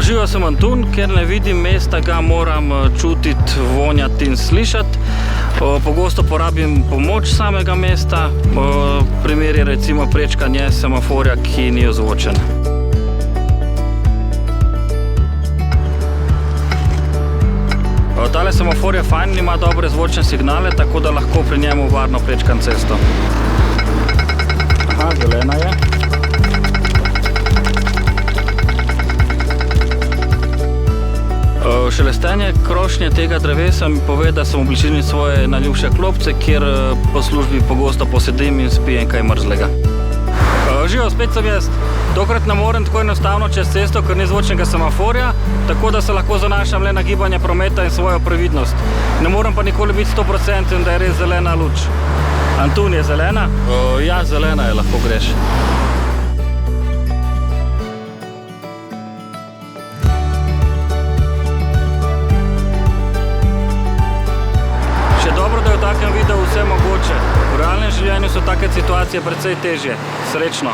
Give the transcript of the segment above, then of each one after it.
Živel sem Antun, ker ne vidim mesta, ga moram čutiti, vonjati in slišati. Pogosto porabim pomoč samega mesta, primer je recimo prečkanje semaforja, ki ni ozvočen. Tale semafor je fajn, ima dobre zvočne signale, tako da lahko pri njemu varno prečkam cesto. Aha, zelena je. Šelestenje krošnje tega drevesa mi pove, da sem v bližini svoje najljubše klopce, kjer po službi pogosto posedim in spijem kaj mrzlega. Živo, spet sem jaz. Tokrat ne morem tako enostavno čez cesto, ker ni zvočnega semaforja, tako da se lahko zanašam le na gibanje prometa in svojo previdnost. Ne morem pa nikoli biti 100%, da je res zelena luč. Antun, je zelena? Ja, zelena je, lahko greš. V takem videu vse mogoče. V realnem življenju so take situacije precej težje. Srečno!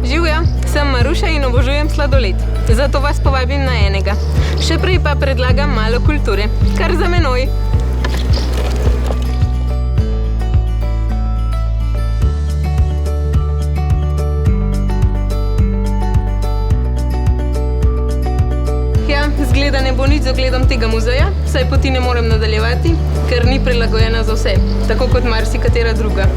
Živjo, sem Maruša in obožujem sladoled. Zato vas povabim na enega. Še prej pa predlagam malo kulture. Kar za menoj! Zgleda ne bo nič z ogledom tega muzeja, saj poti ne morem nadaljevati, ker ni prilagojena za vse, tako kot marsikatera druga.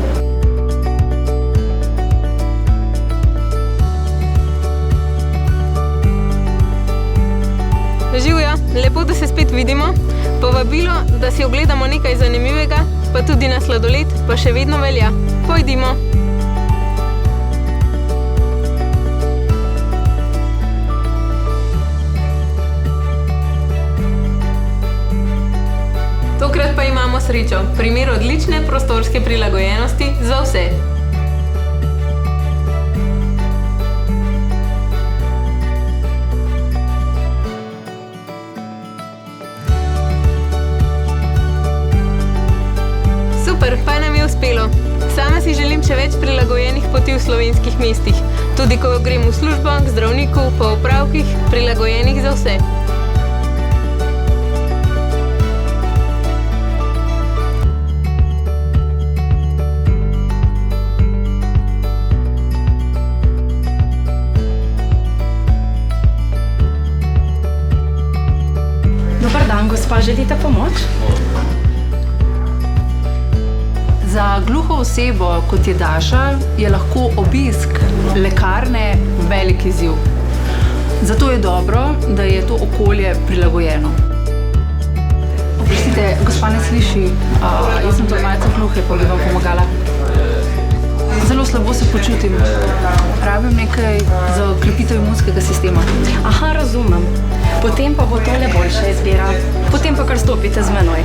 Živjo, lepo, da se spet vidimo. Povabilo, da si ogledamo nekaj zanimivega, pa tudi na sladoled, pa še vedno velja. Pojdimo! Tokrat pa imamo srečo, primer odlične prostorske prilagojenosti za vse. Super, pa nam je uspelo. Sama si želim še več prilagojenih poti v slovenskih mestih. Tudi ko grem v službo, k zdravniku, po opravkih, prilagojenih za vse. Gospa, želite pomoč? Za gluho osebo, kot je Daša, je lahko obisk lekarne velik izziv. Zato je dobro, da je to okolje prilagojeno. Oprostite, gospa ne sliši. Jaz sem to malce gluhe, pa bi vam pomagala. Zelo slabo se počutim. Rabim nekaj za krepitev imunskega sistema. Aha, razumem. Potem pa bo tole boljša izbira. Potem pa kar stopite z menoj.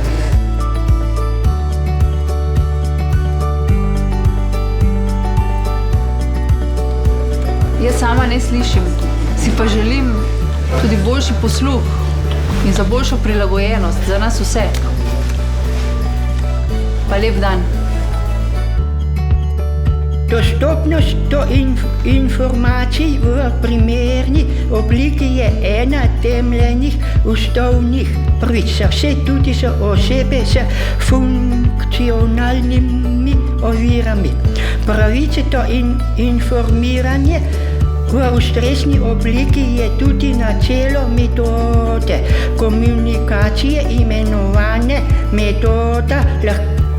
Jaz sama ne slišim. Si pa želim tudi boljši posluh in za boljšo prilagojenost za nas vse. Pa lep dan. Dostopnost do informacij v primerni obliki je ena temeljnih ustavnih pravic za vse, tudi za osebe s funkcionalnimi ovirami. Pravica do informiranja v ustrezni obliki je tudi načelo metode komunikacije, imenovane metoda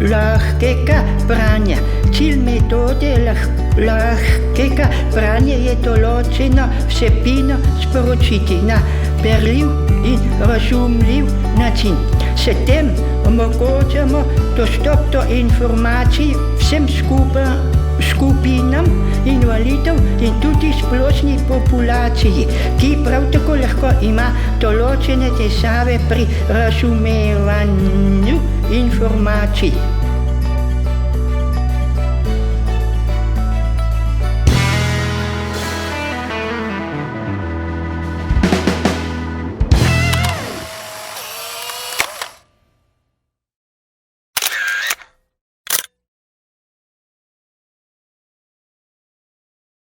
lahkega branja. Cilj metode lahkega branja je določeno vsebino sporočiti na berljiv in razumljiv način. S tem omogočamo dostop do informacij vsem skupinam invalidov in tudi splošni populaciji, ki prav tako lahko ima določene težave pri razumevanju informacij.